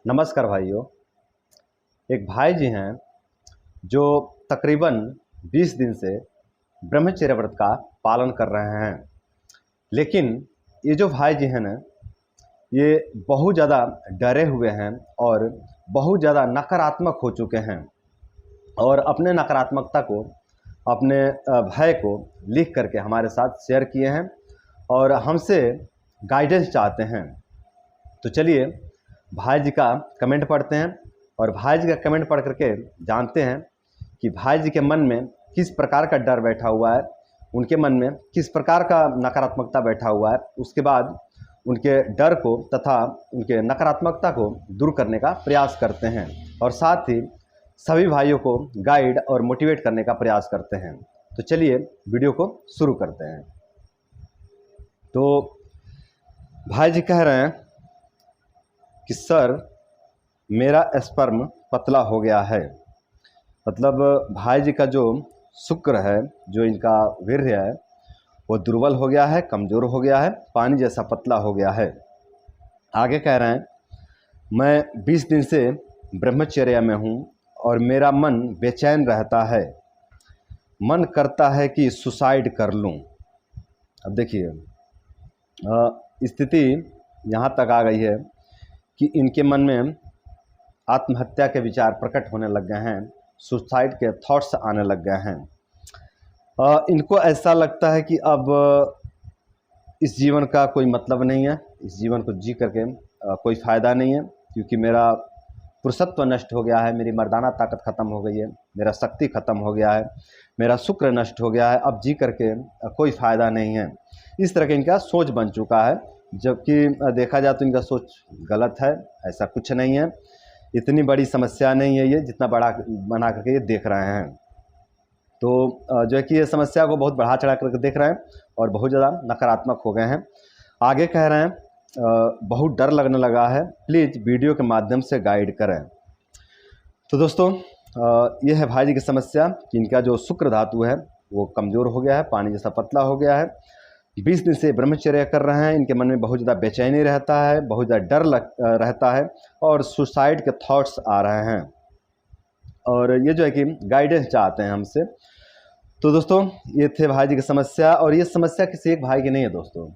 नमस्कार भाइयों। एक भाई जी हैं जो तकरीबन 20 दिन से ब्रह्मचर्य व्रत का पालन कर रहे हैं। लेकिन ये जो भाई जी हैं ना, ये बहुत ज़्यादा डरे हुए हैं और बहुत ज़्यादा नकारात्मक हो चुके हैं और अपने नकारात्मकता को, अपने भय को लिख करके हमारे साथ शेयर किए हैं और हमसे गाइडेंस चाहते हैं। तो चलिए भाई जी का कमेंट पढ़ते हैं और भाई जी का कमेंट पढ़ करके जानते हैं कि भाई जी के मन में किस प्रकार का डर बैठा हुआ है, उनके मन में किस प्रकार का नकारात्मकता बैठा हुआ है। उसके बाद उनके डर को तथा उनके नकारात्मकता को दूर करने का प्रयास करते हैं और साथ ही सभी भाइयों को गाइड और मोटिवेट करने का प्रयास करते हैं। तो चलिए वीडियो को शुरू करते हैं। तो भाई जी कह रहे हैं कि सर मेरा स्पर्म पतला हो गया है। मतलब भाई जी का जो शुक्र है, जो इनका वीर्य है, वो दुर्बल हो गया है, कमज़ोर हो गया है, पानी जैसा पतला हो गया है। आगे कह रहे हैं मैं 20 दिन से ब्रह्मचर्य में हूँ और मेरा मन बेचैन रहता है, मन करता है कि सुसाइड कर लूँ। अब देखिए स्थिति यहाँ तक आ गई है कि इनके मन में आत्महत्या के विचार प्रकट होने लग गए हैं, सुसाइड के थॉट्स आने लग गए हैं। इनको ऐसा लगता है कि अब इस जीवन का कोई मतलब नहीं है, इस जीवन को जी करके कोई फ़ायदा नहीं है, क्योंकि मेरा पुरुषत्व नष्ट हो गया है, मेरी मर्दाना ताकत ख़त्म हो गई है, मेरा शक्ति ख़त्म हो गया है, मेरा शुक्र नष्ट हो गया है, अब जी करके कोई फ़ायदा नहीं है। इस तरह का इनका सोच बन चुका है, जबकि देखा जाए तो इनका सोच गलत है। ऐसा कुछ नहीं है, इतनी बड़ी समस्या नहीं है ये जितना बड़ा बना करके ये देख रहे हैं। तो जो है कि ये समस्या को बहुत बढ़ा चढ़ा करके देख रहे हैं और बहुत ज़्यादा नकारात्मक हो गए हैं। आगे कह रहे हैं बहुत डर लगने लगा है, प्लीज़ वीडियो के माध्यम से गाइड करें। तो दोस्तों ये है भाई जी की समस्या कि इनका जो शुक्र धातु है वो कमज़ोर हो गया है, पानी जैसा पतला हो गया है। 20 दिन से ब्रह्मचर्य कर रहे हैं, इनके मन में बहुत ज़्यादा बेचैनी रहता है, बहुत ज़्यादा डर रहता है और सुसाइड के थॉट्स आ रहे हैं और ये जो है कि गाइडेंस चाहते हैं हमसे। तो दोस्तों ये थे भाई जी की समस्या और ये समस्या किसी एक भाई की नहीं है दोस्तों।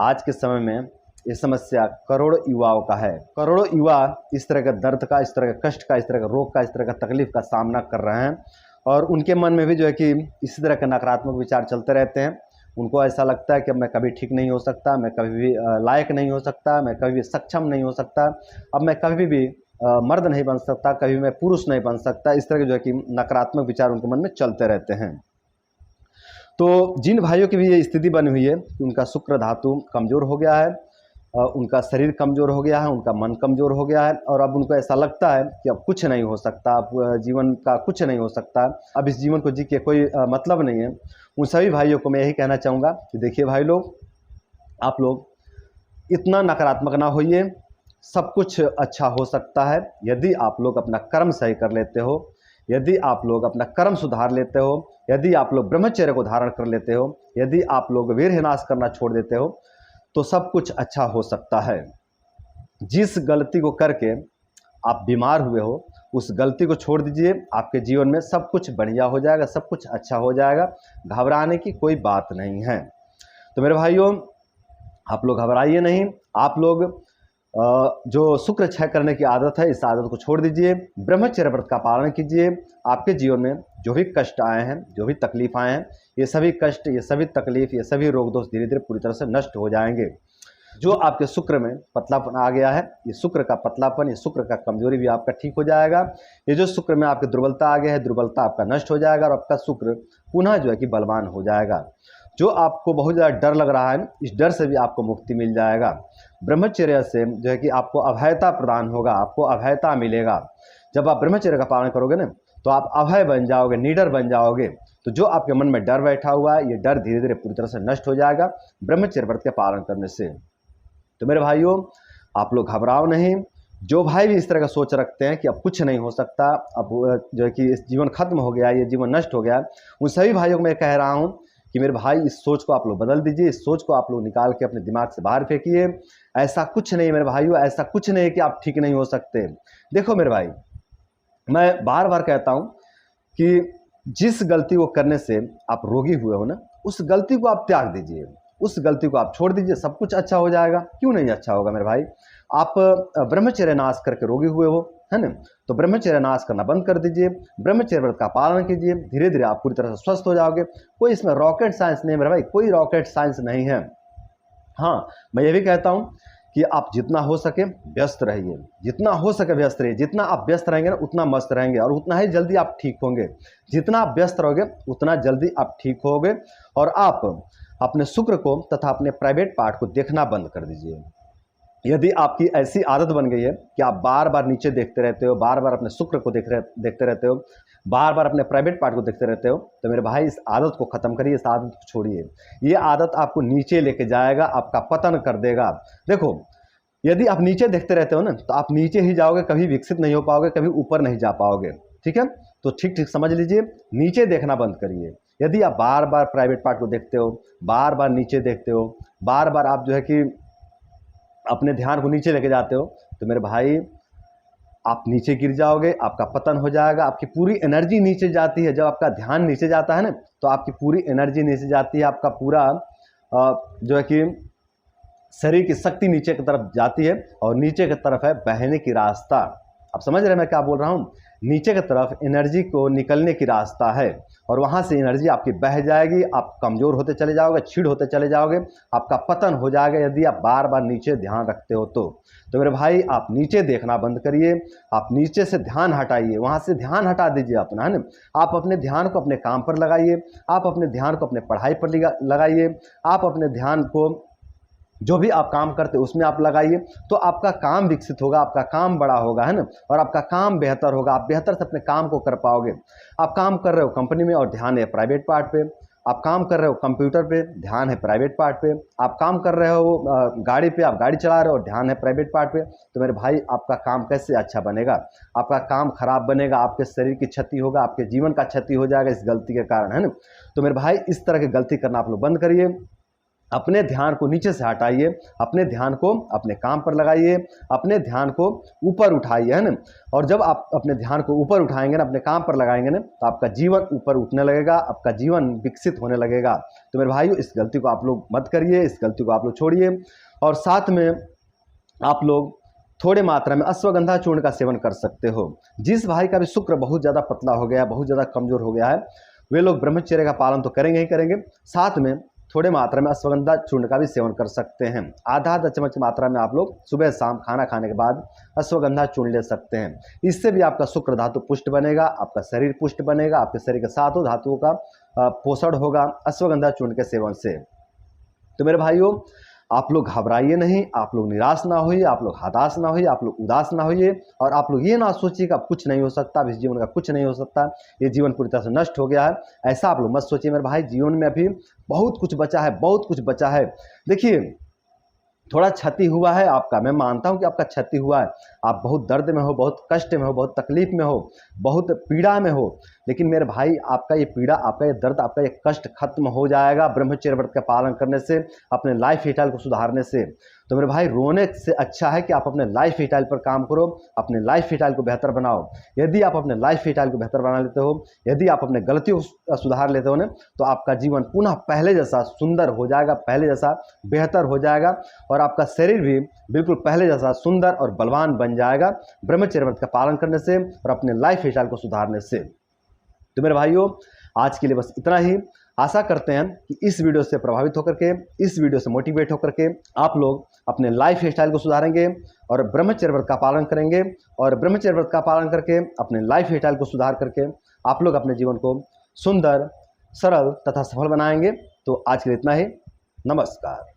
आज के समय में ये समस्या करोड़ों युवाओं का है। करोड़ों युवा इस तरह का दर्द का, इस तरह का कष्ट का, इस तरह का रोग का, इस तरह का तकलीफ़ का सामना कर रहे हैं और उनके मन में भी जो है कि इसी तरह के नकारात्मक विचार चलते रहते हैं। उनको ऐसा लगता है कि अब मैं कभी ठीक नहीं हो सकता, मैं कभी भी लायक नहीं हो सकता, मैं कभी भी सक्षम नहीं हो सकता, अब मैं कभी भी मर्द नहीं बन सकता, कभी मैं पुरुष नहीं बन सकता। इस तरह के जो है कि नकारात्मक विचार उनके मन में चलते रहते हैं। तो जिन भाइयों की भी ये स्थिति बनी हुई है कि उनका शुक्र धातु कमज़ोर हो गया है, उनका शरीर कमज़ोर हो गया है, उनका मन कमज़ोर हो गया है और अब उनको ऐसा लगता है कि अब कुछ नहीं हो सकता, अब जीवन का कुछ नहीं हो सकता, अब इस जीवन को जी के कोई मतलब नहीं है। उन सभी भाइयों को मैं यही कहना चाहूँगा कि देखिए भाई लोग, आप लोग इतना नकारात्मक ना होइए, सब कुछ अच्छा हो सकता है यदि आप लोग अपना कर्म सही कर लेते हो, यदि आप लोग अपना कर्म सुधार लेते हो, यदि आप लोग ब्रह्मचर्य को धारण कर लेते हो, यदि आप लोग वीर्यनाश करना छोड़ देते हो, तो सब कुछ अच्छा हो सकता है। जिस गलती को करके आप बीमार हुए हो, उस गलती को छोड़ दीजिए, आपके जीवन में सब कुछ बढ़िया हो जाएगा, सब कुछ अच्छा हो जाएगा। घबराने की कोई बात नहीं है। तो मेरे भाइयों, आप लोग घबराइए नहीं। आप लोग जो शुक्र क्षय करने की आदत है, इस आदत को छोड़ दीजिए, ब्रह्मचर्य व्रत का पालन कीजिए। आपके जीवन में जो भी कष्ट आए हैं, जो भी तकलीफ आए हैं, ये सभी कष्ट, ये सभी तकलीफ, ये सभी रोग दोष धीरे धीरे पूरी तरह से नष्ट हो जाएंगे। जो आपके शुक्र में पतलापन आ गया है, ये शुक्र का पतलापन, ये शुक्र का कमजोरी भी आपका ठीक हो जाएगा। ये जो शुक्र में आपकी दुर्बलता आ गया है, दुर्बलता आपका नष्ट हो जाएगा और आपका शुक्र पुनः जो है कि बलवान हो जाएगा। जो आपको बहुत ज़्यादा डर लग रहा है, इस डर से भी आपको मुक्ति मिल जाएगा। ब्रह्मचर्य से जो है कि आपको अभयता प्रदान होगा, आपको अभयता मिलेगा। जब आप ब्रह्मचर्य का पालन करोगे ना, तो आप अभय बन जाओगे, निडर बन जाओगे। तो जो आपके मन में डर बैठा हुआ है, ये डर धीरे धीरे पूरी तरह से नष्ट हो जाएगा ब्रह्मचर्य व्रत के पालन करने से। तो मेरे भाइयों, आप लोग घबराओ नहीं। जो भाई भी इस तरह का सोच रखते हैं कि अब कुछ नहीं हो सकता, अब जो है कि इस जीवन खत्म हो गया, ये जीवन नष्ट हो गया, उन सभी भाइयों को मैं कह रहा हूँ कि मेरे भाई इस सोच को आप लोग बदल दीजिए, इस सोच को आप लोग निकाल के अपने दिमाग से बाहर फेंकिए। ऐसा कुछ नहीं मेरे भाइयों, ऐसा कुछ नहीं है कि आप ठीक नहीं हो सकते। देखो मेरे भाई, मैं बार बार कहता हूँ कि जिस गलती को करने से आप रोगी हुए हो ना, उस गलती को आप त्याग दीजिए, उस गलती को आप छोड़ दीजिए, सब कुछ अच्छा हो जाएगा। क्यों नहीं अच्छा होगा मेरे भाई? आप ब्रह्मचर्य नाश करके रोगी हुए हो, है ना, तो ब्रह्मचर्य नाश करना बंद कर दीजिए, ब्रह्मचर्य व्रत का पालन कीजिए, धीरे धीरे आप पूरी तरह से स्वस्थ हो जाओगे। कोई इसमें रॉकेट साइंस नहीं है मेरे भाई, कोई रॉकेट साइंस नहीं है। हाँ, मैं ये भी कहता हूँ कि आप जितना हो सके व्यस्त रहिए, जितना हो सके व्यस्त रहिए। जितना आप व्यस्त रहेंगे ना उतना मस्त रहेंगे और उतना ही जल्दी आप ठीक होंगे। जितना आप व्यस्त रहोगे उतना जल्दी आप ठीक होगे। और आप अपने शुक्र को तथा अपने प्राइवेट पार्ट को देखना बंद कर दीजिए। यदि आपकी ऐसी आदत बन गई है कि आप बार बार नीचे देखते रहते हो, बार बार अपने शुक्र को देखते रहते हो, बार बार अपने प्राइवेट पार्ट को देखते रहते हो, तो मेरे भाई इस आदत को ख़त्म करिए, इस आदत को छोड़िए। ये आदत आपको नीचे लेके जाएगा, आपका पतन कर देगा। देखो, यदि आप नीचे देखते रहते हो ना तो आप नीचे ही जाओगे, कभी विकसित नहीं हो पाओगे, कभी ऊपर नहीं जा पाओगे। ठीक है, तो ठीक ठीक समझ लीजिए, नीचे देखना बंद करिए। यदि आप बार बार प्राइवेट पार्ट को देखते हो, बार बार नीचे देखते हो, बार बार आप जो है कि अपने ध्यान को नीचे लेके जाते हो, तो मेरे भाई आप नीचे गिर जाओगे, आपका पतन हो जाएगा। आपकी पूरी एनर्जी नीचे जाती है। जब आपका ध्यान नीचे जाता है ना तो आपकी पूरी एनर्जी नीचे जाती है, आपका पूरा जो है कि शरीर की शक्ति नीचे की तरफ जाती है और नीचे की तरफ है बहने की रास्ता। आप समझ रहे हैं मैं क्या बोल रहा हूँ? नीचे की तरफ एनर्जी को निकलने की रास्ता है और वहाँ से एनर्जी आपकी बह जाएगी, आप कमज़ोर होते चले जाओगे, छीड़ होते चले जाओगे, आपका पतन हो जाएगा यदि आप बार बार नीचे ध्यान रखते हो तो मेरे भाई आप नीचे देखना बंद करिए, आप नीचे से ध्यान हटाइए, वहाँ से ध्यान हटा दीजिए अपना, है ना। आप अपने ध्यान को अपने काम पर लगाइए, आप अपने ध्यान को अपने पढ़ाई पर लगाइए, आप अपने ध्यान को जो भी आप काम करते हो उसमें आप लगाइए, तो आपका काम विकसित होगा, आपका काम बड़ा होगा, है ना, और आपका काम बेहतर होगा। आप बेहतर से अपने काम को कर पाओगे। आप काम कर रहे हो कंपनी में और ध्यान है प्राइवेट पार्ट पे, आप काम कर रहे हो कंप्यूटर पे, ध्यान है प्राइवेट पार्ट पे, आप काम कर रहे हो गाड़ी पे, आप गाड़ी चला रहे हो और ध्यान है प्राइवेट पार्ट पे, तो मेरे भाई आपका काम कैसे अच्छा बनेगा? आपका काम खराब बनेगा, आपके शरीर की क्षति होगा, आपके जीवन का क्षति हो जाएगा इस गलती के कारण, है ना। तो मेरे भाई इस तरह की गलती करना आप लोग बंद करिए, अपने ध्यान को नीचे से हटाइए, अपने ध्यान को अपने काम पर लगाइए, अपने ध्यान को ऊपर उठाइए, है ना। और जब आप अपने ध्यान को ऊपर उठाएंगे ना, अपने काम पर लगाएंगे ना, तो आपका जीवन ऊपर उठने लगेगा, आपका जीवन विकसित होने लगेगा। तो मेरे भाइयों इस गलती को आप लोग मत करिए, इस गलती को आप लोग छोड़िए। और साथ में आप लोग थोड़े मात्रा में अश्वगंधा चूर्ण का सेवन कर सकते हो। जिस भाई का भी शुक्र बहुत ज़्यादा पतला हो गया है, बहुत ज़्यादा कमज़ोर हो गया है, वे लोग ब्रह्मचर्य का पालन तो करेंगे ही करेंगे, साथ में थोड़े मात्रा में अश्वगंधा चूर्ण का भी सेवन कर सकते हैं। आधा आधा चम्मच मात्रा में आप लोग सुबह शाम खाना खाने के बाद अश्वगंधा चूर्ण ले सकते हैं। इससे भी आपका शुक्र धातु पुष्ट बनेगा, आपका शरीर पुष्ट बनेगा, आपके शरीर के सातों धातुओं का पोषण होगा अश्वगंधा चूर्ण के सेवन से। तो मेरे भाइयों आप लोग घबराइए नहीं, आप लोग निराश ना होइए, आप लोग हताश ना होइए, आप लोग उदास ना होइए और आप लोग ये ना सोचिए कि अब कुछ नहीं हो सकता, अब इस जीवन का कुछ नहीं हो सकता, ये जीवन पूरी तरह से नष्ट हो गया है। ऐसा आप लोग मत सोचिए मेरे भाई, जीवन में अभी बहुत कुछ बचा है, बहुत कुछ बचा है। देखिए थोड़ा क्षति हुआ है आपका, मैं मानता हूं कि आपका क्षति हुआ है, आप बहुत दर्द में हो, बहुत कष्ट में हो, बहुत तकलीफ में हो, बहुत पीड़ा में हो, लेकिन मेरे भाई आपका ये पीड़ा, आपका ये दर्द, आपका ये कष्ट खत्म हो जाएगा ब्रह्मचर्य व्रत का पालन करने से, अपने लाइफ स्टाइल को सुधारने से। तो मेरे भाई रोने से अच्छा है कि आप अपने लाइफ स्टाइल पर काम करो, अपने लाइफ स्टाइल को बेहतर बनाओ। यदि आप अपने लाइफ स्टाइल को बेहतर बना लेते हो, यदि आप अपने गलतियों को सुधार लेते हो ना, तो आपका जीवन पुनः पहले जैसा सुंदर हो जाएगा, पहले जैसा बेहतर हो जाएगा और आपका शरीर भी बिल्कुल पहले जैसा सुंदर और बलवान बन जाएगा ब्रह्मचर्य व्रत का पालन करने से और अपने लाइफ स्टाइल को सुधारने से। तो मेरे भाइयों आज के लिए बस इतना ही। आशा करते हैं कि इस वीडियो से प्रभावित होकर के, इस वीडियो से मोटिवेट होकर के आप लोग अपने लाइफ स्टाइल को सुधारेंगे और ब्रह्मचर्य व्रत का पालन करेंगे और ब्रह्मचर्य व्रत का पालन करके अपने लाइफ स्टाइल को सुधार करके आप लोग अपने जीवन को सुंदर, सरल तथा सफल बनाएंगे। तो आज के लिए इतना ही। नमस्कार।